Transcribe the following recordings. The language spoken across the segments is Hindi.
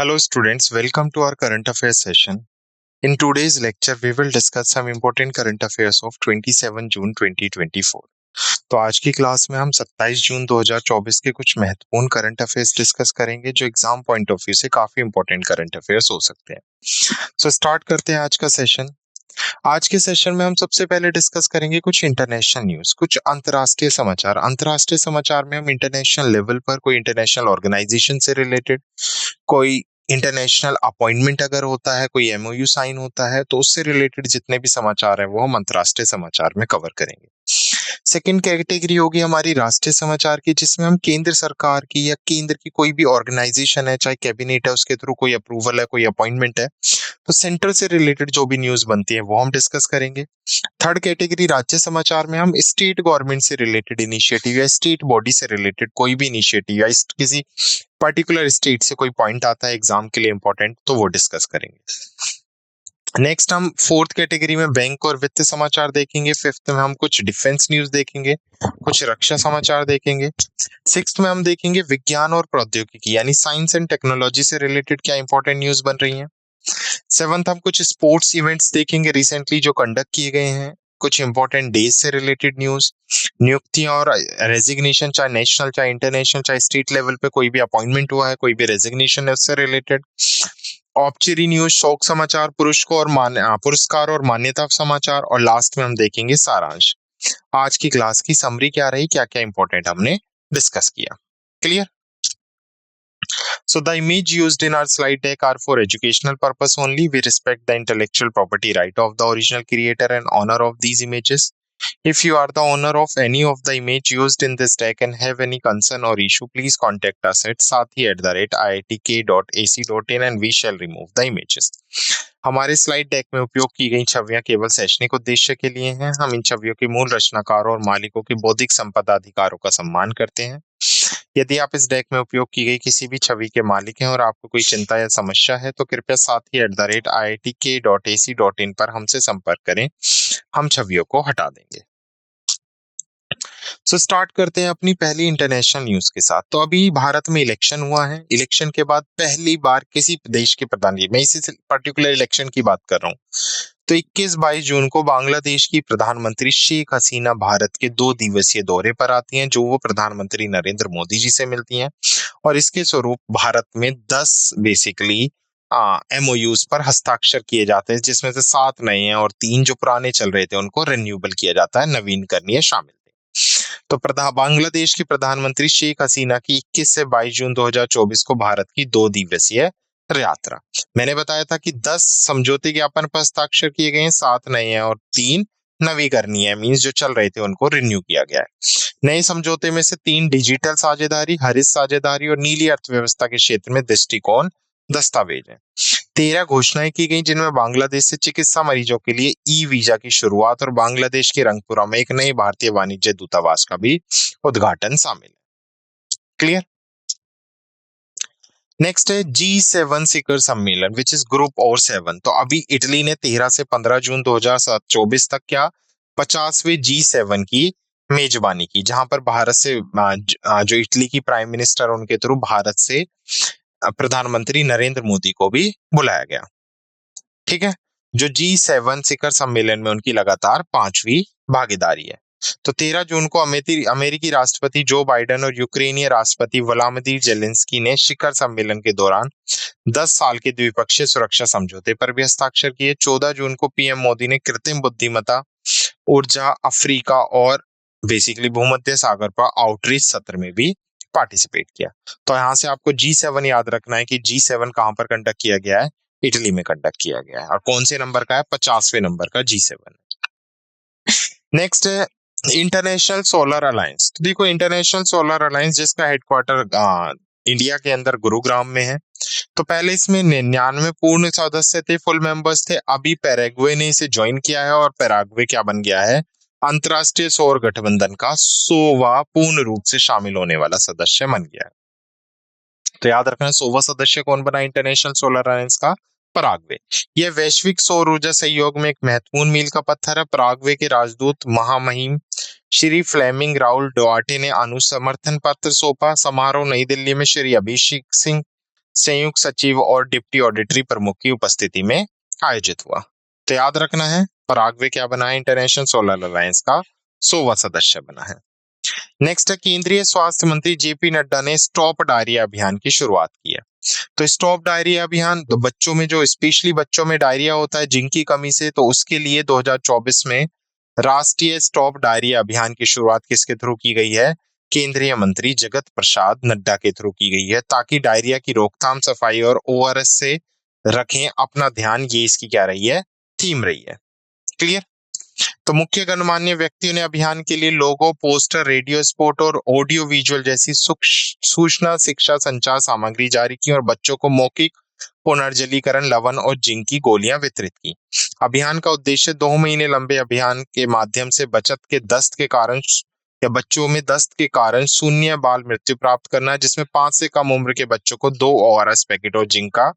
Hello students, welcome to our current affairs session. In today's lecture, we will discuss some important current affairs of 27 जून 2024. तो आज की क्लास में हम 27 जून 2024 के कुछ महत्वपूर्ण करंट अफेयर्स डिस्कस करेंगे जो एग्जाम पॉइंट ऑफ व्यू से काफी इंपॉर्टेंट करंट अफेयर्स हो सकते हैं। सो स्टार्ट करते हैं आज का सेशन। आज के सेशन में हम सबसे पहले डिस्कस करेंगे कुछ इंटरनेशनल न्यूज, कुछ अंतर्राष्ट्रीय समाचार। अंतर्राष्ट्रीय समाचार में हम इंटरनेशनल लेवल पर कोई इंटरनेशनल ऑर्गेनाइजेशन से रिलेटेड कोई इंटरनेशनल अपॉइंटमेंट अगर होता है, कोई एमओयू साइन होता है, तो उससे रिलेटेड जितने भी समाचार है वो हम अंतर्राष्ट्रीय समाचार में कवर करेंगे। सेकंड कैटेगरी होगी हमारी राष्ट्रीय समाचार की, जिसमें हम केंद्र सरकार की या केंद्र की कोई भी ऑर्गेनाइजेशन है, चाहे कैबिनेट है, उसके थ्रू कोई अप्रूवल है, कोई अपॉइंटमेंट है, तो सेंटर से रिलेटेड जो भी न्यूज बनती है वो हम डिस्कस करेंगे। थर्ड कैटेगरी राज्य समाचार में हम स्टेट गवर्नमेंट से रिलेटेड इनिशिएटिव या स्टेट बॉडी से रिलेटेड कोई भी इनिशिएटिव या किसी पर्टिकुलर स्टेट से कोई पॉइंट आता है एग्जाम के लिए इंपॉर्टेंट, तो वो डिस्कस करेंगे। नेक्स्ट हम फोर्थ कैटेगरी में बैंक और वित्त समाचार देखेंगे। फिफ्थ में हम कुछ डिफेंस न्यूज देखेंगे, कुछ रक्षा समाचार देखेंगे। सिक्स्थ में हम देखेंगे विज्ञान और प्रौद्योगिकी यानी साइंस एंड टेक्नोलॉजी से रिलेटेड क्या इंपॉर्टेंट न्यूज बन रही है। सेवंथ हम कुछ स्पोर्ट्स इवेंट्स देखेंगे रिसेंटली जो कंडक्ट किए गए हैं, कुछ इंपॉर्टेंट डेज से रिलेटेड न्यूज, नियुक्तियां और रेजिग्नेशन, चाहे नेशनल चाहे इंटरनेशनल चाहे स्टेट लेवल पे कोई भी अपॉइंटमेंट हुआ है, कोई भी रेजिग्नेशन है उससे रिलेटेड। औपचारिक न्यूज, शौक समाचार, पुरस्कार और मान्यता समाचार, और लास्ट में हम देखेंगे सारांश। आज की क्लास की समरी क्या रही, क्या क्या इंपॉर्टेंट हमने डिस्कस किया। Clear? So the image used in our slide deck are for educational purpose only. We respect the intellectual property right of the original creator and honor of these images. If you are the owner of any of the image used in this deck and have any concern or issue, please contact us at sathi@iitk.ac.in and we shall remove the images. हमारे स्लाइड डेक में उपयोग की गई छवियां केवल शैक्षणिक उद्देश्य के लिए हैं। हम इन छवियों के मूल रचनाकारों और मालिकों के बौद्धिक संपदा अधिकारों का सम्मान करते हैं। यदि आप इस डेक में उपयोग की गई किसी भी छवि के मालिक हैं और आपको कोई चिंता या समस्या है तो कृपया sathi@iitk.ac.in पर हमसे संपर्क करें, हम छवियों को हटा देंगे। सो स्टार्ट करते हैं अपनी पहली इंटरनेशनल न्यूज के साथ। तो अभी भारत में इलेक्शन हुआ है। इलेक्शन के बाद पहली बार किसी देश के प्रधानमंत्री, मैं इसी पर्टिकुलर इलेक्शन की बात कर रहा हूँ, तो 21-22 जून को बांग्लादेश की प्रधानमंत्री शेख हसीना भारत के 2 दिवसीय दौरे पर आती हैं, जो वो प्रधानमंत्री नरेंद्र मोदी जी से मिलती हैं, और इसके स्वरूप भारत में 10 बेसिकली एमओयूज पर हस्ताक्षर किए जाते हैं, जिसमें से 7 नए हैं और 3 जो पुराने चल रहे थे उनको रिन्यूएबल किया जाता है, नवीनकरणीय शामिल थे। तो बांग्लादेश की प्रधानमंत्री शेख हसीना की 21 से 22 जून 2024 को भारत की 2 दिवसीय यात्रा। मैंने बताया था कि 10 समझौते ज्ञापन पर हस्ताक्षर किए गए हैं, 7 नए हैं और 3 नवीकरणीय, मींस जो चल रहे थे उनको रिन्यू किया गया है। नए समझौते में से 3 डिजिटल साझेदारी, हरित साझेदारी और नीली अर्थव्यवस्था के क्षेत्र में दृष्टिकोण दस्तावेज है। 13 घोषणाएं की गई, जिनमें बांग्लादेश से चिकित्सा मरीजों के लिए ई वीजा की शुरुआत और बांग्लादेश के रंगपुरा में एक नए भारतीय वाणिज्य दूतावास का भी उद्घाटन शामिल है। क्लियर? नेक्स्ट है G7 शिखर सम्मेलन विच इज ग्रुप और 7। तो अभी इटली ने 13 से 15 जून 2024 तक क्या 50वें G7 की मेजबानी की, जहां पर भारत से जो इटली की प्राइम मिनिस्टर उनके थ्रू भारत से प्रधानमंत्री नरेंद्र मोदी को भी बुलाया गया। ठीक है, जो G7 शिखर सम्मेलन में उनकी लगातार 5वीं भागीदारी है। तो 13 जून को अमेरिकी राष्ट्रपति जो बाइडेन और यूक्रेनीय राष्ट्रपति व्लादिमीर जेलेंस्की ने शिखर सम्मेलन के दौरान 10 साल के द्विपक्षीय सुरक्षा समझौते पर भी हस्ताक्षर किए। 14 जून को पीएम मोदी ने कृत्रिम बुद्धिमत्ता, ऊर्जा, अफ्रीका और बेसिकली भूमध्य सागर पर आउटरीच सत्र में भी पार्टिसिपेट किया। तो यहाँ से आपको G7 याद रखना है कि G7 कहां पर कंडक्ट किया गया है, इटली में कंडक्ट किया गया है, और कौन से नंबर का है, 50वें नंबर का G7। नेक्स्ट है इंटरनेशनल सोलर अलायंस। तो देखो, इंटरनेशनल सोलर अलायंस जिसका हेडक्वार्टर इंडिया के अंदर गुरुग्राम में है। तो पहले इसमें 99 पूर्ण सदस्य थे, फुल मेंबर्स थे। अभी पैराग्वे ने इसे ज्वाइन किया है और पैराग्वे क्या बन गया है, अंतरराष्ट्रीय सौर गठबंधन का 100वां पूर्ण रूप से शामिल होने वाला सदस्य बन गया है। तो याद रखना, 100वां सदस्य कौन बना इंटरनेशनल सोलर अलायंस का, पराग्वे। यह वैश्विक सौर ऊर्जा सहयोग में एक महत्वपूर्ण मील का पत्थर है। पराग्वे के राजदूत महामहिम श्री फ्लेमिंग राउल डुआर्टे ने अनुसमर्थन पत्र सौंपा। समारोह नई दिल्ली में श्री अभिषेक सिंह संयुक्त सचिव और डिप्टी ऑडिटरी प्रमुख की उपस्थिति में आयोजित हुआ। तो याद रखना है, पराग्वे क्या बना है, इंटरनेशनल सोलर अलायंस का 100वां सदस्य बना है। नेक्स्ट है, केंद्रीय स्वास्थ्य मंत्री जेपी नड्डा ने स्टॉप डायरिया अभियान की शुरुआत की है। तो स्टॉप डायरिया अभियान तो बच्चों में जो स्पेशली बच्चों में डायरिया होता है जिंक की कमी से, तो उसके लिए 2024 में राष्ट्रीय स्टॉप डायरिया अभियान की शुरुआत किसके थ्रू की गई है? केंद्रीय मंत्री जगत प्रसाद नड्डा के थ्रू की गई है, ताकि डायरिया की रोकथाम, सफाई और ओआरएस से रखें अपना ध्यान। ये इसकी क्या रही है? थीम रही है। क्लियर? तो मुख्य गणमान्य व्यक्तियों ने अभियान के लिए लोगो, पोस्टर, रेडियो स्पॉट और ऑडियो विजुअल जैसी सूचना, शिक्षा, संचार सामग्री जारी की और बच्चों को मौखिक पुनर्जलीकरण, लवण और जिंक की गोलियां वितरित की। अभियान का उद्देश्य 2 महीने लंबे अभियान के माध्यम से दस्त के कारण या बच्चों में दस्त के कारण शून्य बाल मृत्यु प्राप्त करना है, जिसमें 5 से कम उम्र के बच्चों को 2 ओआरएस पैकेट और जिंक का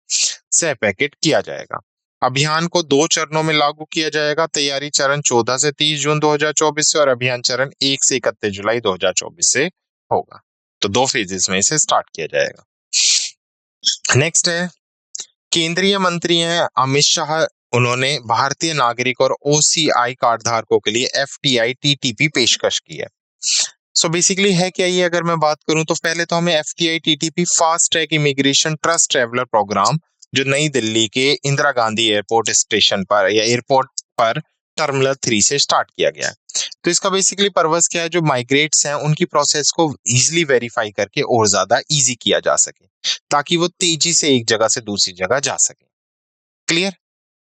100 पैकेट किया जाएगा। अभियान को 2 चरणों में लागू किया जाएगा। तैयारी चरण 14 से 30 जून 2024 से और अभियान चरण 1 से 31 जुलाई 2024 से होगा। तो 2 फेजेस में इसे स्टार्ट किया जाएगा। नेक्स्ट है, केंद्रीय मंत्री हैं अमित शाह। उन्होंने भारतीय नागरिक और ओसीआई कार्ड धारकों के लिए एफटीआई टीटीपी पेशकश की है। सो बेसिकली है क्या ये? अगर मैं बात करूं तो पहले तो हमें FTI TTP fast track immigration trust traveller programme, जो नई दिल्ली के इंदिरा गांधी एयरपोर्ट स्टेशन पर या एयरपोर्ट पर टर्मिनल 3 से स्टार्ट किया गया है। तो इसका बेसिकली पर्पस क्या है? जो माइग्रेट्स हैं उनकी प्रोसेस को इजीली वेरीफाई करके और ज्यादा इजी किया जा सके, ताकि वो तेजी से एक जगह से दूसरी जगह जा सके। क्लियर?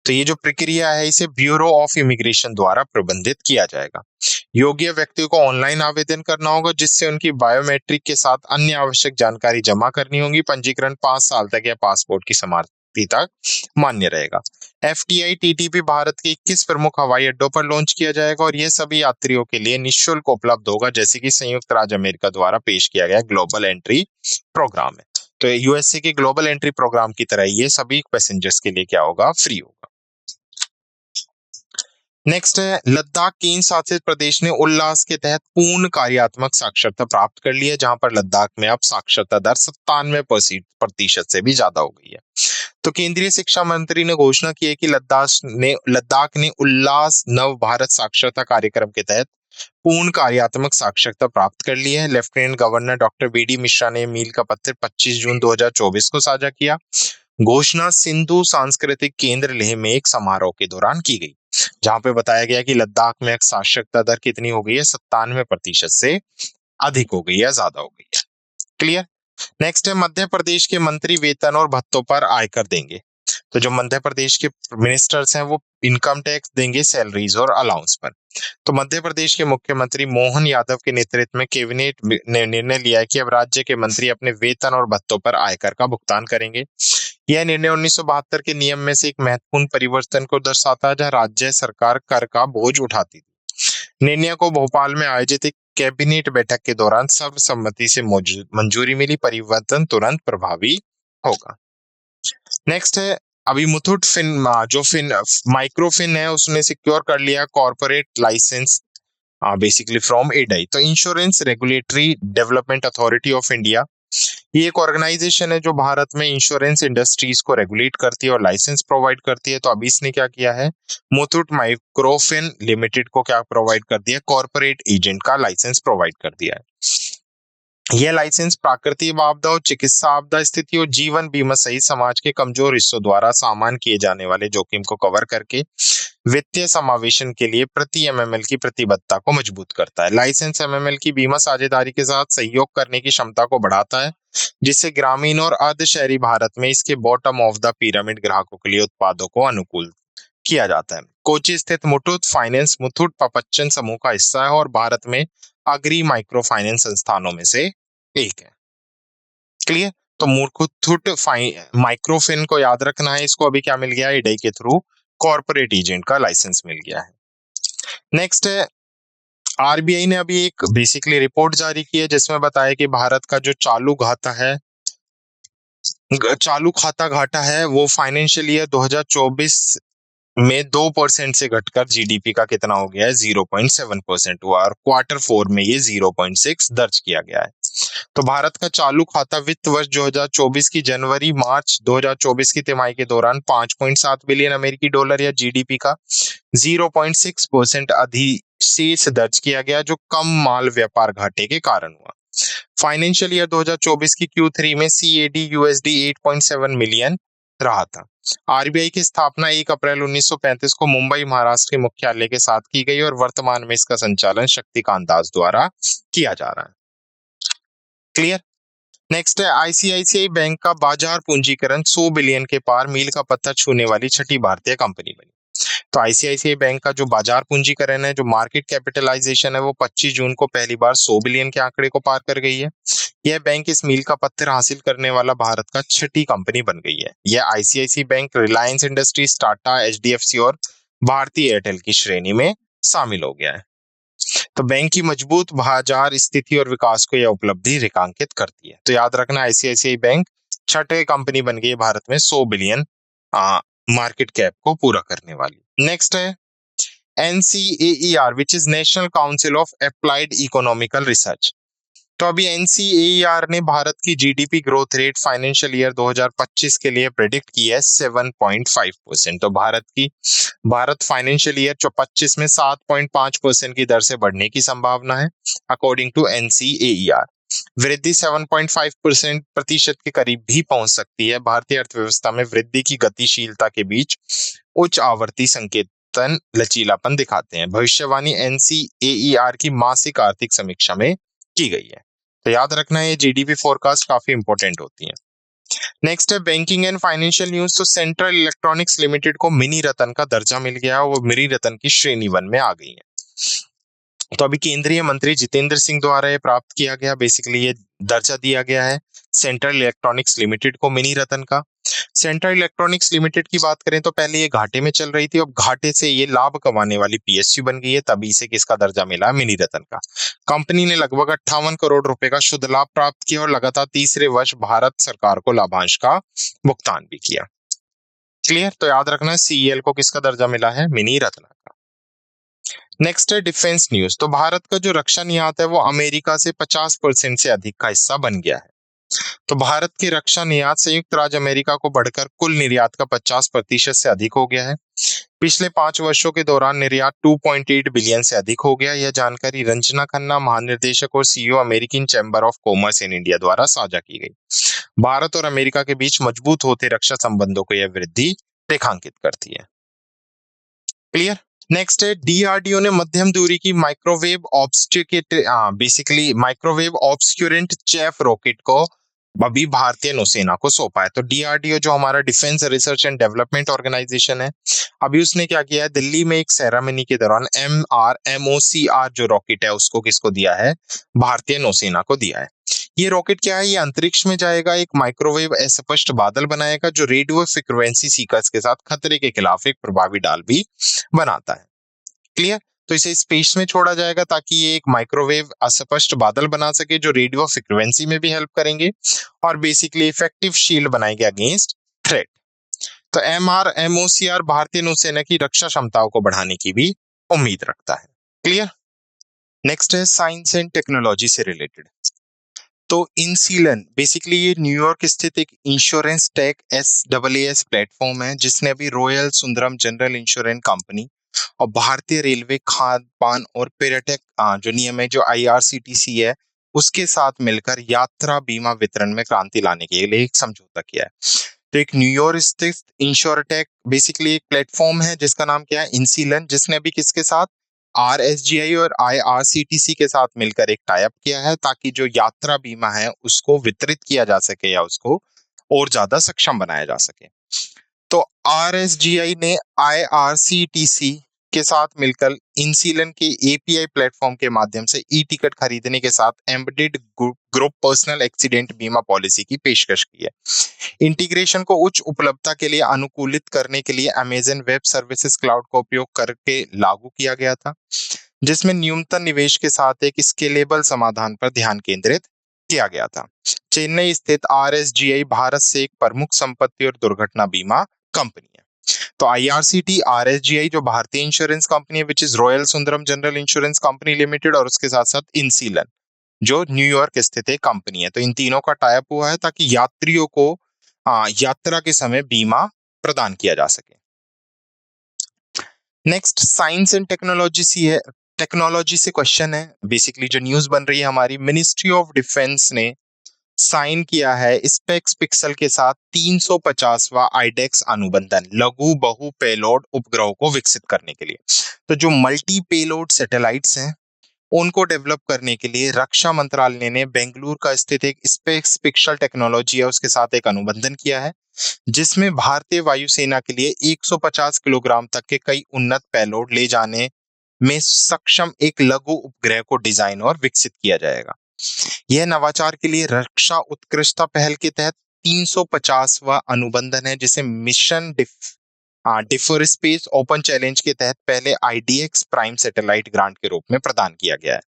तो ये जो प्रक्रिया है इसे ब्यूरो ऑफ इमिग्रेशन द्वारा प्रबंधित किया जाएगा। योग्य व्यक्तियों को ऑनलाइन आवेदन करना होगा, जिससे उनकी बायोमेट्रिक के साथ अन्य आवश्यक जानकारी जमा करनी होगी। पंजीकरण 5 साल तक या पासपोर्ट की समाप्ति तक मान्य रहेगा। एफटीआई टीटीपी भारत के 21 प्रमुख हवाई अड्डों पर लॉन्च किया जाएगा और यह सभी यात्रियों के लिए निःशुल्क उपलब्ध होगा, जैसे कि संयुक्त राज्य अमेरिका द्वारा पेश किया गया ग्लोबल एंट्री प्रोग्राम है। तो यूएसए के ग्लोबल एंट्री प्रोग्राम की तरह ये सभी पैसेंजर्स के लिए क्या होगा? फ्री होगा। नेक्स्ट है, लद्दाख केंद्र शासित प्रदेश ने उल्लास के तहत पूर्ण कार्यात्मक साक्षरता प्राप्त कर ली है, जहां पर लद्दाख में अब साक्षरता दर 97% से भी ज्यादा हो गई है। तो केंद्रीय शिक्षा मंत्री ने घोषणा की है कि लद्दाख ने उल्लास नव भारत साक्षरता कार्यक्रम के तहत पूर्ण कार्यात्मक साक्षरता प्राप्त कर ली है। Lieutenant governor doctor BD Mishra ने मील का पत्र 25 जून 2024 को साझा किया। घोषणा सिंधु सांस्कृतिक केंद्र लेह में एक समारोह के दौरान की गई, जहां पे बताया गया कि लद्दाख में साक्षरता दर कितनी हो गई है? 97% से अधिक हो गई है, ज्यादा हो गई है। क्लियर? नेक्स्ट है, मध्य प्रदेश के मंत्री वेतन और भत्तों पर आयकर देंगे। तो जो मध्य प्रदेश के मिनिस्टर्स हैं वो इनकम टैक्स देंगे सैलरीज और अलाउंस पर। तो मध्य प्रदेश के मुख्यमंत्री मोहन यादव के नेतृत्व में कैबिनेट ने निर्णय लिया है कि अब राज्य के मंत्री अपने वेतन और भत्तों पर आयकर का भुगतान करेंगे। यह निर्णय 1972 के नियम में से एक महत्वपूर्ण परिवर्तन को दर्शाता है, जहां राज्य सरकार कर का बोझ उठाती थी। निर्णय को भोपाल में आयोजित एक कैबिनेट बैठक के दौरान सर्वसम्मति से मंजूरी मिली। परिवर्तन तुरंत प्रभावी होगा। नेक्स्ट है, अभी मुथूट फिन माइक्रोफिन है उसने सिक्योर कर लिया कॉर्पोरेट लाइसेंस बेसिकली फ्रॉम एडाई। तो insurance regulatory development authority of India, ये एक ऑर्गेनाइजेशन है जो भारत में इंश्योरेंस इंडस्ट्रीज को रेगुलेट करती है और लाइसेंस प्रोवाइड करती है। तो अभी इसने क्या किया है? मुथूट माइक्रोफिन लिमिटेड को क्या प्रोवाइड कर दिया? कॉर्पोरेट एजेंट का लाइसेंस प्रोवाइड कर दिया है। यह लाइसेंस प्राकृतिक आपदा और चिकित्सा आपदा स्थिति और जीवन बीमा सहित समाज के कमजोर हिस्सों द्वारा सामान किए जाने वाले जोखिम को कवर करके वित्तीय समावेशन के लिए प्रति एमएमएल की प्रतिबद्धता को मजबूत करता है। लाइसेंस एमएमएल की बीमा साझेदारी के साथ सहयोग करने की क्षमता को बढ़ाता है, जिससे ग्रामीण और अर्ध शहरी भारत में इसके बॉटम ऑफ द पिरामिड ग्राहकों के लिए उत्पादों को अनुकूल किया जाता है। कोची स्थित मुथूट फाइनेंस मुथूट पपच्चन समूह का हिस्सा है और भारत में अग्री माइक्रो फाइनेंस संस्थानों में से एक है। क्लियर? तो मुथूट माइक्रोफिन को याद रखना है, इसको अभी क्या मिल गया है? इडई के थ्रू कॉर्पोरेट एजेंट का लाइसेंस मिल गया है। नेक्स्ट है, आरबीआई ने अभी एक बेसिकली रिपोर्ट जारी की है जिसमें बताया कि भारत का जो चालू खाता घाटा है वो फाइनेंशियल ईयर 2024 में 2% से घटकर जीडीपी का कितना हो गया है? 0.7% हुआ और क्वार्टर 4 में ये 0.6 दर्ज किया गया है। तो भारत का चालू खाता वित्त वर्ष 2024 की जनवरी मार्च 2024 की तिमाही के दौरान 5.7 बिलियन अमेरिकी डॉलर या जीडीपी का 0.6% अधिशेष दर्ज किया गया, जो कम माल व्यापार घाटे के कारण हुआ। फाइनेंशियल ईयर 2024 की Q3 में सीएडी यूएसडी 8.7 मिलियन रहा था। आरबीआई की स्थापना 1 अप्रैल 1935 को मुंबई महाराष्ट्र के मुख्यालय के साथ की गई और वर्तमान में इसका संचालन शक्तिकांत दास द्वारा किया जा रहा है। क्लियर। नेक्स्ट है आईसीआईसीआई बैंक का बाजार पूंजीकरण 100 बिलियन के पार मील का पत्थर छूने वाली छठी भारतीय कंपनी बनी। तो आईसीआईसीआई बैंक का जो बाजार पूंजीकरण है, जो मार्केट कैपिटलाइजेशन है, वो 25 जून को पहली बार 100 बिलियन के आंकड़े को पार कर गई है। यह बैंक इस मील का पत्थर हासिल करने वाला भारत का छठी कंपनी बन गई है। यह ICICI bank Reliance industries, Tata, HDFC और भारतीय एयरटेल की श्रेणी में शामिल हो गया है। तो बैंक की मजबूत बाजार स्थिति और विकास को यह उपलब्धि रेखांकित करती है। तो याद रखना, आईसीआईसीआई बैंक छठे कंपनी बन गई है भारत में 100 बिलियन मार्केट कैप को पूरा करने वाली। नेक्स्ट है NCAER which is national council of applied economical research. तो अभी NCAER ने भारत की GDP growth rate financial year 2025 के लिए प्रेडिक्ट की है 7.5%। तो भारत फाइनेंशियल ईयर 25 में 7.5% की दर से बढ़ने की संभावना है अकॉर्डिंग टू NCAER। वृद्धि 7.5% के करीब भी पहुंच सकती है। भारतीय अर्थव्यवस्था में वृद्धि की गतिशीलता के बीच उच्च आवर्ती संकेतन लचीलापन दिखाते हैं। भविष्यवाणी NCAER की मासिक आर्थिक समीक्षा में की गई है। तो याद रखना, ये जीडीपी फोरकास्ट काफी इंपॉर्टेंट होती है। नेक्स्ट है बैंकिंग एंड फाइनेंशियल न्यूज। तो सेंट्रल इलेक्ट्रॉनिक्स लिमिटेड को मिनी रतन का दर्जा मिल गया, वो मिनी रतन की श्रेणी 1 में आ गई है। तो अभी केंद्रीय मंत्री जितेंद्र सिंह द्वारा ये प्राप्त किया गया, बेसिकली ये दर्जा दिया गया है सेंट्रल इलेक्ट्रॉनिक्स लिमिटेड को मिनी रतन का। सेंट्रल इलेक्ट्रॉनिक्स लिमिटेड की बात करें तो पहले ये घाटे में चल रही थी, अब घाटे से ये लाभ कमाने वाली पीएसयू बन गई है, तभी इसे किसका दर्जा मिला, मिनी रतन का। कंपनी ने लगभग 58 करोड़ रुपए का शुद्ध लाभ प्राप्त किया और लगातार तीसरे वर्ष भारत सरकार को लाभांश का भुगतान भी किया। क्लियर। तो याद रखना, सीईएल को किसका दर्जा मिला है, मिनी रत्न का। नेक्स्ट है डिफेंस न्यूज। तो भारत का जो रक्षा निर्यात है वो अमेरिका से 50% से अधिक का हिस्सा बन गया है। तो भारत की रक्षा निर्यात संयुक्त राज्य अमेरिका को बढ़कर कुल निर्यात का 50% से अधिक हो गया है। पिछले 5 वर्षों के दौरान निर्यात 2.8 बिलियन से अधिक हो गया। यह जानकारी रंजना खन्ना, महानिर्देशक और CEO American chamber of commerce in India द्वारा साझा की गई। भारत और अमेरिका के बीच मजबूत होते रक्षा संबंधों को यह वृद्धि रेखांकित करती है। क्लियर। नेक्स्ट है डीआरडीओ ने मध्यम दूरी की माइक्रोवेव ऑब्स्क्यूरेंट चेफ रॉकेट को अभी भारतीय नौसेना को सौंपा है। तो डीआरडीओ जो हमारा defence research and development organisation है, अभी उसने क्या किया है, दिल्ली में एक सेरेमनी के दौरान MOCR जो रॉकेट है उसको किसको दिया है, भारतीय नौसेना को दिया है। ये रॉकेट क्या है, ये अंतरिक्ष में जाएगा, एक माइक्रोवेव अस्पष्ट बादल बनाएगा जो रेडियो फ्रीक्वेंसी सीकर्स के साथ खतरे के खिलाफ एक प्रभावी ढाल भी बनाता है। क्लियर। तो इसे स्पेस में छोड़ा जाएगा ताकि ये एक माइक्रोवेव अस्पष्ट बादल बना सके जो रेडियो फ्रीक्वेंसी में भी हेल्प करेंगे और बेसिकली इफेक्टिव शील्ड बनाएंगे अगेंस्ट थ्रेट। तो MOCR भारतीय नौसेना की रक्षा क्षमताओं को बढ़ाने की भी उम्मीद रखता है। क्लियर। नेक्स्ट है साइंस एंड टेक्नोलॉजी से रिलेटेड। तो इनसीलन बेसिकली ये न्यूयॉर्क स्थित एक इंश्योरेंस टेक SaaS प्लेटफॉर्म है जिसने अभी royal Sundaram general insurance company और भारतीय रेलवे खाद्य पान और पर्यटक जो नियम है जो IRCTC है उसके साथ मिलकर यात्रा बीमा वितरण में क्रांति लाने के लिए एक समझौता किया है। तो एक न्यूयॉर्क स्थित इंश्योरटेक बेसिकली एक प्लेटफॉर्म है जिसका नाम क्या है, इनसीलन, जिसने अभी किसके साथ, RSGI और IRCTC के साथ मिलकर एक टाई अप किया है ताकि जो यात्रा बीमा है उसको वितरित किया जा सके या उसको और ज्यादा सक्षम बनाया जा सके। तो RSGI ने IRCTC के साथ मिलकर इनसीलन के API प्लेटफॉर्म के माध्यम से टिकट खरीदने के साथ एम्बेडेड ग्रुप पर्सनल एक्सीडेंट बीमा पॉलिसी की पेशकश की है। इंटीग्रेशन को उच्च उपलब्धता के लिए अनुकूलित करने के लिए अमेजन वेब सर्विसेज क्लाउड का उपयोग करके लागू किया गया था, जिसमें न्यूनतम निवेश के साथ एक स्केलेबल समाधान पर ध्यान केंद्रित किया गया था। चेन्नई स्थित RSGI भारत से एक प्रमुख संपत्ति और दुर्घटना बीमा कंपनी है। तो IRCT RSGI जो भारतीय इंश्योरेंस कंपनी है which is royal Sundaram general insurance company limited और उसके साथ साथ इनसीलन, जो न्यूयॉर्क स्थित एक कंपनी है। तो इन तीनों का टाई अप हुआ है ताकि यात्रियों को यात्रा के समय बीमा प्रदान किया जा सके। नेक्स्ट साइंस एंड टेक्नोलॉजी से क्वेश्चन है। बेसिकली जो न्यूज बन रही है हमारी, मिनिस्ट्री ऑफ डिफेंस ने साइन किया है स्पेक्स पिक्सल के साथ 350वां आईडेक्स अनुबंधन लघु बहु पेलोड उपग्रहों को विकसित करने के लिए। तो जो मल्टी पेलोड सैटेलाइट्स हैं उनको डेवलप करने के लिए रक्षा मंत्रालय ने बेंगलुरु का स्थित एक स्पेस पिक्सल टेक्नोलॉजी है उसके साथ एक अनुबंधन किया है, जिसमें भारतीय वायुसेना के लिए 150 किलोग्राम तक के कई उन्नत पेलोड ले जाने में सक्षम एक लघु उपग्रह को डिजाइन और विकसित किया जाएगा। यह नवाचार के लिए रक्षा उत्कृष्टता पहल के तहत 350वां अनुबंधन है, जिसे mission differ space open challenge के तहत पहले आईडीएक्स प्राइम सैटेलाइट ग्रांट के रूप में प्रदान किया गया है।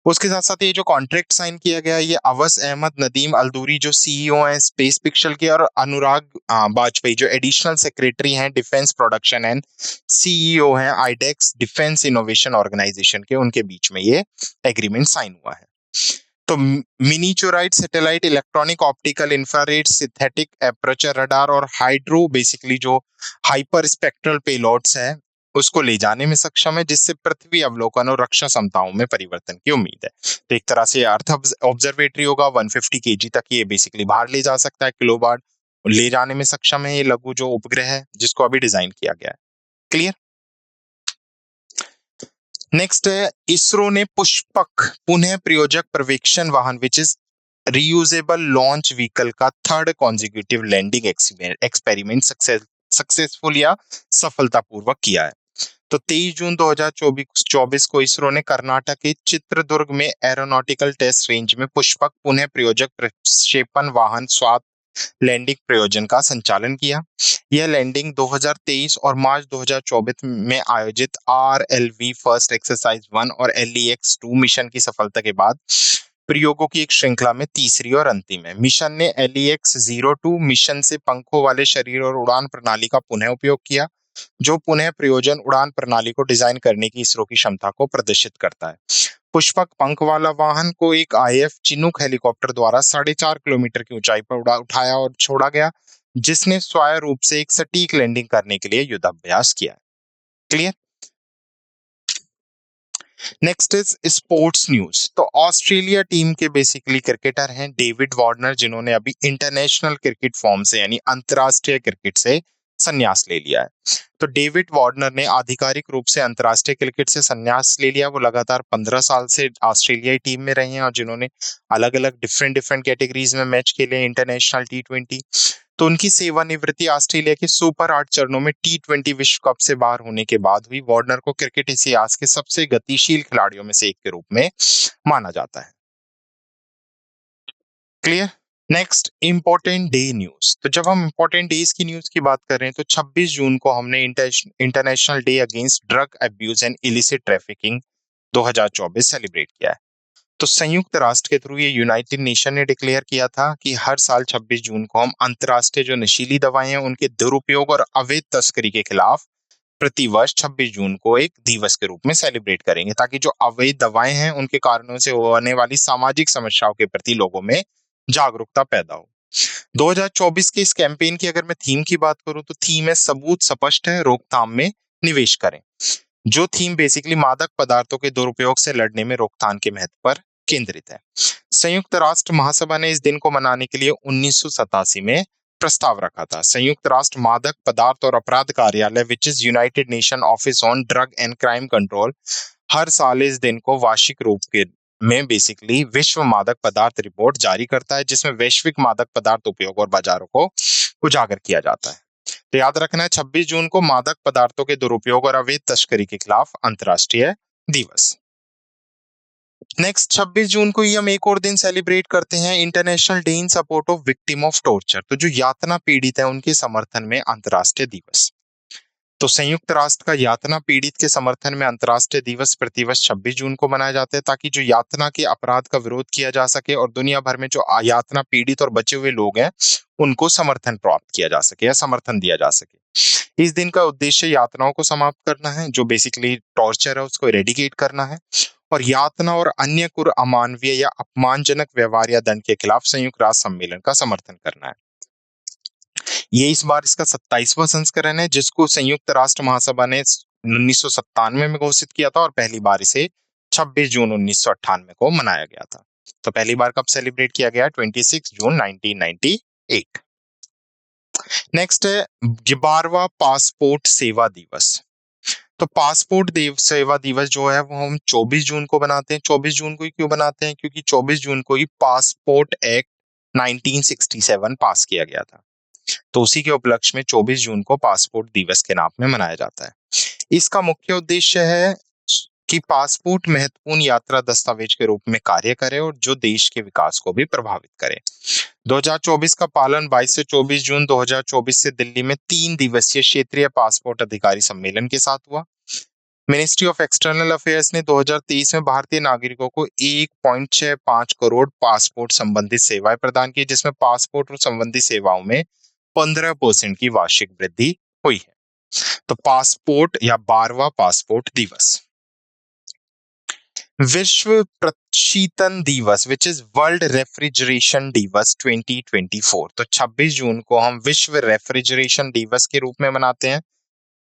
उसके साथ साथ ये जो कॉन्ट्रैक्ट साइन किया गया है ये अवस अहमद नदीम अल्दूरी जो सीईओ हैं स्पेस पिक्सल के, और अनुराग वाजपेयी जो एडिशनल सेक्रेटरी हैं डिफेंस प्रोडक्शन एंड सीईओ हैं आईडेक्स डिफेंस इनोवेशन ऑर्गेनाइजेशन के, उनके बीच में ये एग्रीमेंट साइन हुआ है। तो miniaturised satellite electronic optical infrared synthetic aperture radar और हाइड्रो बेसिकली जो हाइपर स्पेक्ट्रल पेलोड्स है उसको ले जाने में सक्षम है, जिससे पृथ्वी अवलोकन और रक्षा क्षमताओं में परिवर्तन की उम्मीद है। तो एक तरह से अर्थ ऑब्जर्वेटरी होगा, 150 केजी तक ये बेसिकली बाहर ले जा सकता है, किलोवाट ले जाने में सक्षम है ये लघु जो उपग्रह है जिसको अभी डिजाइन किया गया है। क्लियर। नेक्स्ट है इसरो ने पुष्पक पुनः प्रयोजक पर्यवेक्षण वाहन which is reusable launch vehicle का third consecutive landing experiment successful या सफलतापूर्वक किया है। तो 23 जून 2024 को इसरो ने कर्नाटक के चित्रदुर्ग में एरोनॉटिकल टेस्ट रेंज में पुष्पक पुनः प्रयोजक प्रक्षेपण वाहन स्वात लैंडिंग प्रयोजन का संचालन किया। यह लैंडिंग 2023 और मार्च 2024 में आयोजित RLV फर्स्ट एक्सरसाइज 1 और LEX-2 मिशन की सफलता के बाद प्रयोगों की एक श्रृंखला में तीसरी और अंतिम है। मिशन ने LEX-02 मिशन से पंखों वाले शरीर और उड़ान प्रणाली का पुनः उपयोग किया, जो पुनः प्रयोजन उड़ान प्रणाली को डिजाइन करने की इसरो की क्षमता को प्रदर्शित करता है। पुष्पक पंख वाला वाहन को एक IF चिनूक हेलीकॉप्टर द्वारा 4.5 किलोमीटर की ऊंचाई पर उठाया और छोड़ा गया, जिसने स्वाय रूप से एक सटीक लैंडिंग करने के लिए युद्धाभ्यास किया। Clear. Next is sports news. तो ऑस्ट्रेलिया टीम के बेसिकली क्रिकेटर हैं डेविड वार्नर, जिन्होंने अभी इंटरनेशनल क्रिकेट फॉर्म से यानी अंतरराष्ट्रीय क्रिकेट से संन्यास ले लिया है। तो डेविड वार्नर ने आधिकारिक रूप से अंतरराष्ट्रीय क्रिकेट से संन्यास ले लिया। वो लगातार 15 साल से ऑस्ट्रेलियाई टीम में रहे हैं और जिन्होंने अलग अलग डिफरेंट कैटेगरीज में मैच खेले, इंटरनेशनल T20। तो उनकी सेवानिवृत्ति ऑस्ट्रेलिया के सुपर 8 चरणों में T20 विश्व कप से बाहर होने के बाद हुई। वार्नर को क्रिकेट इतिहास के सबसे गतिशील खिलाड़ियों में से एक के रूप में माना जाता है। Clear. Next important day news. तो जब हम इंपॉर्टेंट डेज की न्यूज की बात कर रहे हैं तो 26 जून को हमने international day against drug abuse and illicit trafficking 2024 celebrate किया है। तो संयुक्त राष्ट्र के थ्रू ये यूनाइटेड नेशन ने डिक्लेयर किया था कि हर साल 26 जून को हम अंतर्राष्ट्रीय जो नशीली दवाएं हैं उनके दुरुपयोग और अवैध तस्करी के खिलाफ प्रतिवर्ष 26 जून को एक दिवस के रूप में सेलिब्रेट करेंगे, ताकि जो अवैध दवाएं हैं उनके कारणों से होने वाली सामाजिक समस्याओं के प्रति लोगों में जागरूकता पैदा हो। 2024 के इस कैंपेन की अगर मैं थीम की बात करूं तो थीम है सबूत स्पष्ट है, रोकथाम में निवेश करें। जो थीम बेसिकली मादक पदार्थों के दुरुपयोग से लड़ने में रोकथाम के महत्व पर केंद्रित है। संयुक्त राष्ट्र महासभा ने इस दिन को मनाने के लिए 1987 में प्रस्ताव रखा था। संयुक्त राष्ट्र मादक पदार्थ और अपराध कार्यालय which is United Nation Office on Drug and Crime control हर साल इस दिन को वार्षिक रूप के में बेसिकली विश्व मादक पदार्थ रिपोर्ट जारी करता है, जिसमें वैश्विक मादक पदार्थ उपयोग और बाजारों को उजागर किया जाता है। तो याद रखना है 26 जून को मादक पदार्थों के दुरुपयोग और अवैध तस्करी के खिलाफ अंतर्राष्ट्रीय दिवस। नेक्स्ट 26 जून को ही हम एक और दिन सेलिब्रेट करते हैं international day in support of victim of torture. तो जो यातना पीड़ित है उनके समर्थन में अंतर्राष्ट्रीय दिवस। तो संयुक्त राष्ट्र का यातना पीड़ित के समर्थन में अंतर्राष्ट्रीय दिवस प्रतिवर्ष 26 जून को मनाया जाता है, ताकि जो यातना के अपराध का विरोध किया जा सके और दुनिया भर में जो यातना पीड़ित और बचे हुए लोग हैं उनको समर्थन प्राप्त किया जा सके या समर्थन दिया जा सके। इस दिन का उद्देश्य यातनाओं को समाप्त करना है, जो बेसिकली टॉर्चर है उसको इरेडिकेट करना है, और यातना और अन्य कुर अमानवीय या अपमानजनक व्यवहार या दंड के खिलाफ संयुक्त राष्ट्र सम्मेलन का समर्थन करना है। ये इस बार इसका 27वां संस्करण है, जिसको संयुक्त राष्ट्र महासभा ने 1997 में घोषित किया था और पहली बार इसे 26 जून 1998 को मनाया गया था। तो पहली बार कब सेलिब्रेट किया गया? 26 जून 1998। नेक्स्ट है 12वां पासपोर्ट सेवा दिवस। तो पासपोर्ट सेवा दिवस जो है वो हम 24 जून को बनाते हैं। 24 जून को ही क्यों बनाते हैं? क्योंकि 24 जून को ही पासपोर्ट एक्ट 1967 पास किया गया था। तो उसी के उपलक्ष्य में 24 जून को पासपोर्ट दिवस के नाम में मनाया जाता है। इसका मुख्य उद्देश्य है कि पासपोर्ट महत्वपूर्ण यात्रा दस्तावेज के रूप में कार्य करे और जो देश के विकास को भी प्रभावित करे। 2024 का पालन 22 से 24 जून 2024 से दिल्ली में 3 दिवसीय क्षेत्रीय पासपोर्ट अधिकारी सम्मेलन के साथ हुआ। मिनिस्ट्री ऑफ एक्सटर्नल अफेयर्स ने 2023 में भारतीय नागरिकों को 1.65 करोड़ पासपोर्ट संबंधित सेवाएं प्रदान की, जिसमें पासपोर्ट और संबंधित सेवाओं में 15% की वार्षिक वृद्धि हुई है। तो पासपोर्ट या 12वां पासपोर्ट दिवस। विश्व प्रशीतन दिवस विच इज वर्ल्ड रेफ्रिजरेशन दिवस 2024। तो 26 जून को हम विश्व रेफ्रिजरेशन दिवस के रूप में मनाते हैं,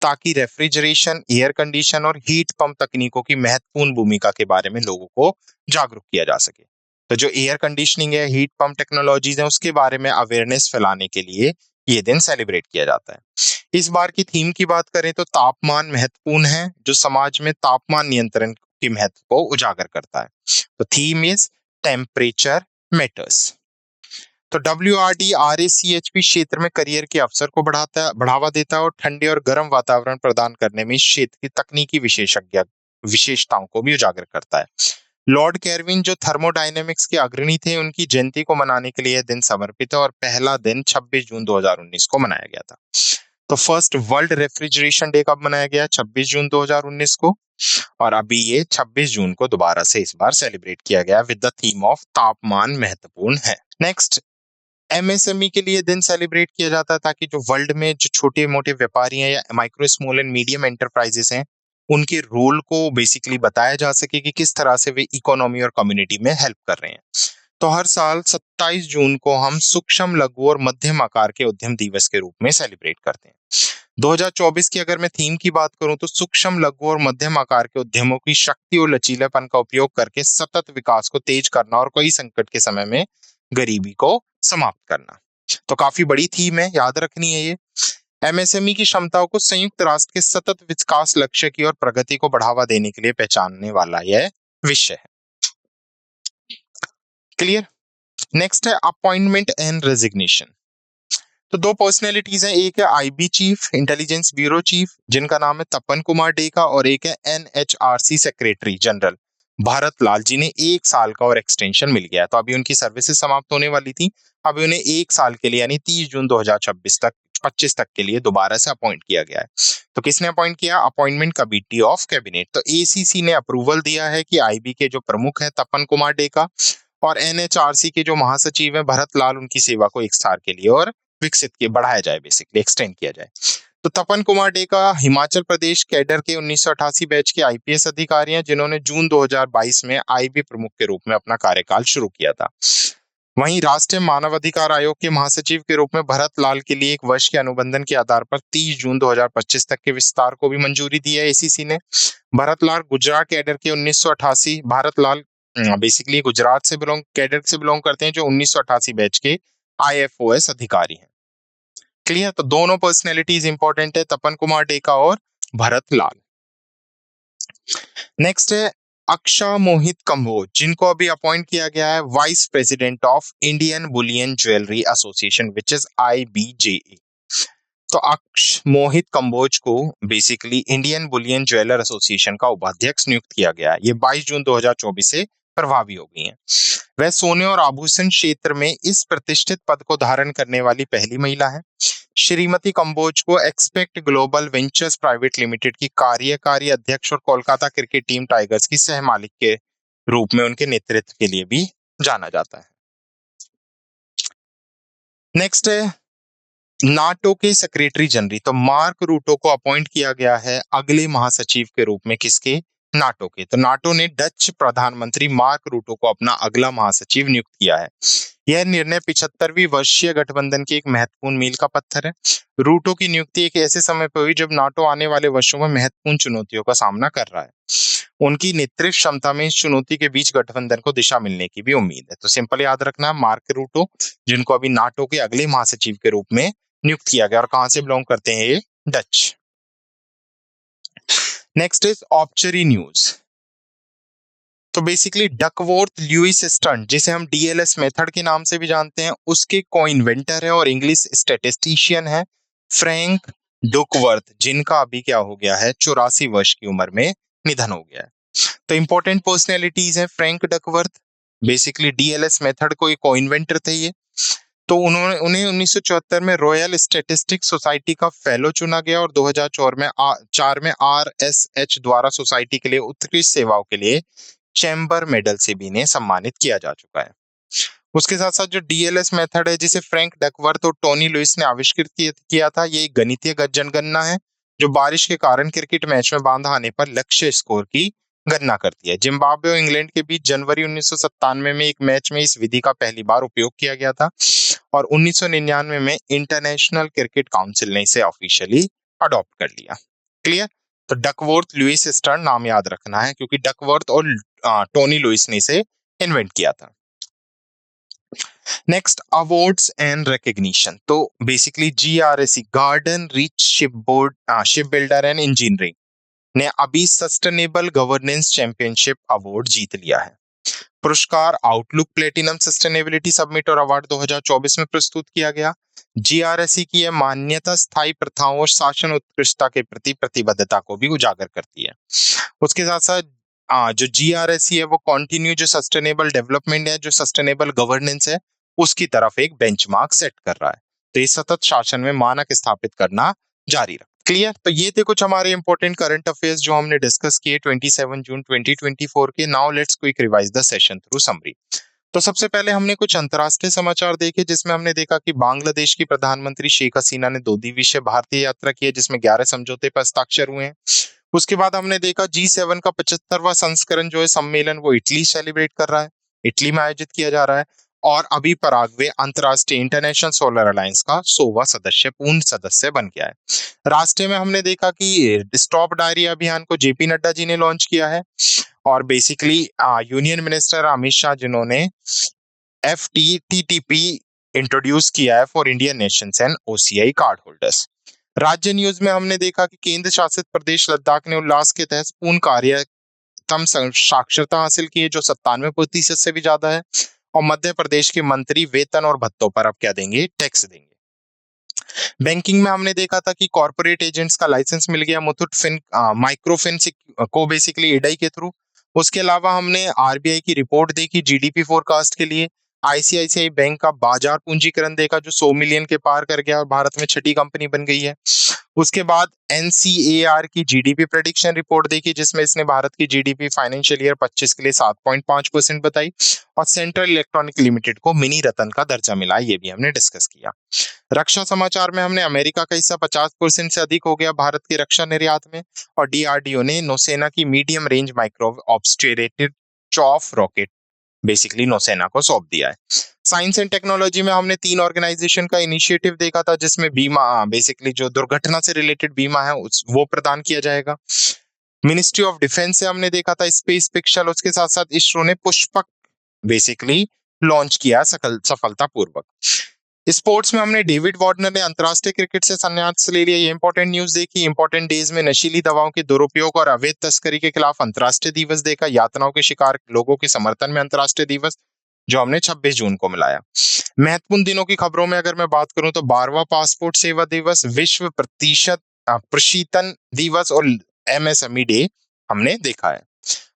ताकि रेफ्रिजरेशन, एयर कंडीशन और हीट पंप तकनीकों की महत्वपूर्ण भूमिका के बारे में लोगों को जागरूक किया जा सके। तो जो एयर कंडीशनिंग है, हीट पंप टेक्नोलॉजीज है, उसके बारे में अवेयरनेस फैलाने के लिए ये दिन सेलिब्रेट किया जाता है। इस बार की थीम की बात करें तो तापमान महत्वपूर्ण है, जो समाज में तापमान नियंत्रण की महत्व को उजागर करता है। तो थीम इज टेम्परेचर मैटर्स। तो WRD RACHP क्षेत्र में करियर के अवसर को बढ़ावा देता है और ठंडे और गर्म वातावरण प्रदान करने में इस क्षेत्र की तकनीकी विशेषताओं को भी उजागर करता है। लॉर्ड केल्विन जो थर्मोडायनेमिक्स के अग्रणी थे, उनकी जयंती को मनाने के लिए यह दिन समर्पित है और पहला दिन 26 जून 2019 को मनाया गया था। तो फर्स्ट वर्ल्ड रेफ्रिजरेशन डे कब मनाया गया? 26 जून 2019 को। और अभी ये 26 जून को दोबारा से इस बार सेलिब्रेट किया गया विद द थीम ऑफ तापमान महत्वपूर्ण है। नेक्स्ट, MSME के लिए दिन सेलिब्रेट किया जाता है, ताकि जो वर्ल्ड में जो छोटे मोटे व्यापारी हैं या micro small and medium enterprises हैं, उनके रोल को बेसिकली बताया जा सके कि किस तरह से वे इकोनॉमी और कम्युनिटी में हेल्प कर रहे हैं। तो हर साल 27 जून को हम सूक्ष्म, लघु और मध्यम आकार के उद्यम दिवस के रूप में सेलिब्रेट करते हैं। 2024 की अगर मैं थीम की बात करूं तो सूक्ष्म, लघु और मध्यम आकार के उद्यमों की शक्ति और लचीलापन का उपयोग करके सतत विकास को तेज करना और कई संकट के समय में गरीबी को समाप्त करना। तो काफी बड़ी थीम है, याद रखनी है ये। MSME की क्षमताओं को संयुक्त राष्ट्र के सतत विकास लक्ष्य की और प्रगति को बढ़ावा देने के लिए पहचानने वाला यह विषय है। क्लियर? नेक्स्ट है अपॉइंटमेंट एंड रेजिग्नेशन। तो दो पर्सनैलिटीज हैं, एक है IB chief, intelligence bureau chief, जिनका नाम है तपन कुमार डेका, और एक है NHRC secretary general Bharat Lal ji ने 1 साल का और एक्सटेंशन मिल गया। तो अभी उनकी सर्विसेज समाप्त होने वाली थी, अभी उन्हें 1 साल के लिए यानी 30 जून 2025 तक के लिए दोबारा से अपॉइंट किया गया है। तो किसने अपॉइंट किया? Appointment committee of cabinet. तो ACC ने अप्रूवल दिया है कि IB के जो प्रमुख है तपन कुमार डेका और NHRC के जो महासचिव है भरत लाल, उनकी सेवा को 1 साल के लिए और विकसित किया, बढ़ाया जाए, बेसिकली एक्सटेंड किया जाए। तो तपन कुमार डेका हिमाचल प्रदेश कैडर के 1988 बैच के IPS अधिकारी हैं, जिन्होंने जून 2022 में IB प्रमुख के रूप में अपना कार्यकाल शुरू किया था। वहीं राष्ट्रीय मानवाधिकार आयोग के महासचिव के रूप में भरत लाल के लिए 1 वर्ष के अनुबंधन के आधार पर 30 जून 2025 तक के विस्तार को भी मंजूरी दी है ACC ने। भरत लाल गुजरात कैडर के 1988, भारत लाल बेसिकली गुजरात से कैडर से बिलोंग करते हैं, जो 1988 बैच के IFOS अधिकारी हैं। क्लियर? तो दोनों पर्सनैलिटीज इंपॉर्टेंट है, तपन कुमार डेका और भरत लाल। नेक्स्ट है अक्षा मोहित कंबोज, जिनको अभी अपॉइंट किया गया है vice president of Indian Boolean jewellery association which is IBJA। तो अक्ष मोहित कंबोज को basically Indian Boolean jeweller association का उपाध्यक्ष नियुक्त किया गया है। ये 22 जून 2024 से प्रभावी हो गई हैं। वह सोने और आभूषण क्षेत्र में इस प्रतिष्ठित पद को धारण करने वाली पहली महिला है। श्रीमती कंबोज को expect global ventures private limited की कार्यकारी अध्यक्ष और कोलकाता क्रिकेट टीम टाइगर्स की सह मालिक के रूप में उनके नेतृत्व के लिए भी जाना जाता है। नेक्स्ट है नाटो के सेक्रेटरी जनरल। तो मार्क रूटो को अपॉइंट किया गया है अगले महासचिव के रूप में, किसके? नाटो के। तो नाटो ने डच प्रधानमंत्री मार्क रूटो को अपना अगला महासचिव नियुक्त किया है। यह निर्णय 75वीं वर्षीय गठबंधन की एक महत्वपूर्ण मील का पत्थर है। रूटो की नियुक्ति एक ऐसे समय पर हुई जब नाटो आने वाले वर्षों में महत्वपूर्ण चुनौतियों का सामना कर रहा है। उनकी नेतृत्व क्षमता में इस चुनौती के बीच गठबंधन को दिशा मिलने की भी उम्मीद है। तो सिंपल याद रखना, मार्क रूटो, जिनको अभी नाटो के अगले महासचिव के रूप में नियुक्त किया गया, और कहां से बिलोंग करते हैं ये? Dutch. Next is obituary news. तो बेसिकली डकवर्थ लुईस स्टर्न, जिसे हम डीएलएस मेथड के नाम से भी जानते हैं, उसके को इन्वेंटर है और इंग्लिश स्टैटिस्टिशियन है फ्रैंक डकवर्थ, जिनका अभी क्या हो गया है? 84 वर्ष की उम्र में निधन हो गया है। तो इंपॉर्टेंट पर्सनैलिटीज है Frank Duckworth, basically DLS method को को इन्वेंटर थे ये। तो उन्हें 1974 में रॉयल स्टैटिस्टिक्स सोसाइटी का फेलो चुना गया और 2004 में आरएसएच द्वारा सोसाइटी के लिए उत्कृष्ट सेवाओं के लिए चैम्बर मेडल से भी इन्हें सम्मानित किया जा चुका है। उसके साथ साथ जो डीएलएस मेथड है, जिसे फ्रैंक डकवर्थ और टोनी लुइस ने आविष्कृत किया था, ये एक गणितीय जनगणना है जो बारिश के कारण क्रिकेट मैच में बांधा आने पर लक्ष्य स्कोर की गणना करती है। जिम्बाब्वे और इंग्लैंड के बीच जनवरी 1997 में एक मैच में इस विधि का पहली बार उपयोग किया गया था और 1999 में इंटरनेशनल क्रिकेट काउंसिल ने इसे ऑफिशियली अडॉप्ट कर लिया। क्लियर? तो डकवर्थ लुईस स्टर्न नाम याद रखना है, क्योंकि डकवर्थ और टोनी लुइस ने इसे इन्वेंट किया था। Next, awards and recognition. तो basically GRSE, Garden Reach Ship Builder and Engineering, ने अभी सस्टेनेबल गवर्नेंस चैंपियनशिप अवार्ड जीत लिया है। पुरस्कार आउटलुक प्लेटिनम सस्टेनेबिलिटी समिट और अवार्ड 2024 में प्रस्तुत किया गया। जीआरएसी की यह मान्यता स्थायी प्रथाओं और शासन उत्कृष्टता के प्रति प्रतिबद्धता को भी उजागर करती है। उसके साथ साथ जो जीआरएसी है वो कॉन्टिन्यू जो सस्टेनेबल डेवलपमेंट है, जो सस्टेनेबल गवर्नेंस है, उसकी तरफ एक बेंचमार्क सेट कर रहा है। तो ये सतत शासन में मानक स्थापित करना जारी रख। क्लियर? तो ये थे कुछ हमारे इंपॉर्टेंट करंट अफेयर्स जो हमने डिस्कस किए 27 जून 2024 के। Now let's quick revise the session through summary. तो सबसे पहले हमने कुछ अंतर्राष्ट्रीय समाचार देखे, जिसमें हमने देखा कि बांग्लादेश की प्रधानमंत्री शेख हसीना ने 2 दिवसीय भारतीय यात्रा की है, जिसमें 11 समझौते पर हस्ताक्षर हुए हैं। उसके बाद हमने देखा G7 का 75वां संस्करण जो है सम्मेलन, वो इटली सेलिब्रेट कर रहा है, इटली में आयोजित किया जा रहा है। और अभी पराग्वे अंतरराष्ट्रीय इंटरनेशनल सोलर अलायंस का 100वां पूर्ण सदस्य बन गया है। राष्ट्रीय में हमने देखा कि स्टॉप डायरिया अभियान को जेपी नड्डा जी ने लॉन्च किया है और basically union minister Amit Shah, जिन्होंने FTTP इंट्रोड्यूस किया है for Indian Nations and OCI card holders. राज्य न्यूज में हमने देखा कि केंद्र शासित प्रदेश लद्दाख ने उल्लास के तहत पूर्ण कार्यक्रम साक्षरता हासिल की है, जो 97% से भी ज्यादा है। और मध्य प्रदेश के मंत्री वेतन और भत्तों पर अब क्या देंगे? टैक्स देंगे। बैंकिंग में हमने देखा था कि कॉर्पोरेट एजेंट्स का लाइसेंस मिल गया मुथूट माइक्रोफिन को बेसिकली इडाई के थ्रू। उसके अलावा हमने आरबीआई की रिपोर्ट देखी जीडीपी फोरकास्ट के लिए। आईसीआईसीआई बैंक का बाजार पूंजीकरण देखा जो 100 मिलियन के पार कर गया और भारत में 6ठी कंपनी बन गई है। उसके बाद एनसीएआर की जीडीपी प्रेडिक्शन रिपोर्ट देखी, जिसमें इसने भारत की जीडीपी फाइनेंशियल ईयर 25 के लिए 7.5% बताई और सेंट्रल इलेक्ट्रॉनिक लिमिटेड को मिनी रतन का दर्जा मिला, ये भी हमने डिस्कस किया। रक्षा समाचार में हमने अमेरिका का हिस्सा 50% से अधिक हो गया भारत के रक्षा निर्यात में और डीआरडीओ ने नौसेना की medium range micro obscurant chaff rocket basically नौसेना को सौंप दिया है। साइंस एंड टेक्नोलॉजी में हमने 3 ऑर्गेनाइजेशन का इनिशिएटिव देखा था, जिसमें बीमा बेसिकली जो दुर्घटना से रिलेटेड बीमा है वो प्रदान किया जाएगा। मिनिस्ट्री ऑफ डिफेंस से हमने देखा था स्पेस पिक्चर। उसके साथ साथ इसरो ने पुष्पक बेसिकली लॉन्च किया सफलतापूर्वक। स्पोर्ट्स में हमने डेविड वार्नर ने अंतरराष्ट्रीय क्रिकेट से संन्यास ले लिया, ये इंपॉर्टेंट न्यूज देखी। इंपॉर्टेंट डेज में नशीली दवाओं के दुरुपयोग और अवैध तस्करी के खिलाफ अंतरराष्ट्रीय दिवस देखा। यातनाओं के शिकार लोगों के समर्थन में अंतरराष्ट्रीय दिवस, जो हमने 26 जून को मिलाया। महत्वपूर्ण दिनों की खबरों में अगर मैं बात करूं तो 12वां पासपोर्ट सेवा दिवस, विश्व प्रशीतन दिवस और MSME डे हमने देखा है।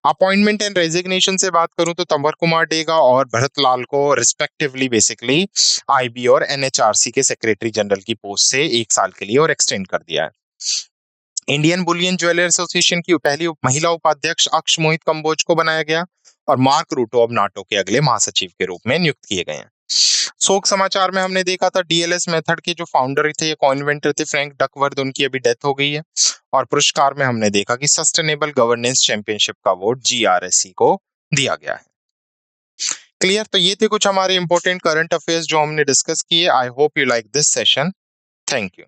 अपॉइंटमेंट एंड रेजिग्नेशन से बात करूं तो तंवर कुमार डेगा और भरत लाल को रिस्पेक्टिवली बेसिकली IB और NHRC के सेक्रेटरी जनरल की पोस्ट से 1 साल के लिए और एक्सटेंड कर दिया है। इंडियन बुलियन ज्वेलर एसोसिएशन की पहली महिला उपाध्यक्ष अक्ष मोहित कंबोज को बनाया गया और मार्क रूटो अब नाटो के अगले महासचिव के रूप में नियुक्त किए गए हैं। शोक समाचार में हमने देखा था DLS मेथड के जो फाउंडर थे, ये को-इन्वेंटर थे फ्रैंक डकवर्थ, उनकी अभी डेथ हो गई है। और पुरस्कार में हमने देखा कि सस्टेनेबल गवर्नेंस चैंपियनशिप का अवार्ड GRSE को दिया गया है। क्लियर? तो ये थे कुछ हमारे इंपॉर्टेंट करंट अफेयर्स जो हमने डिस्कस किए। I hope you like this session. Thank you.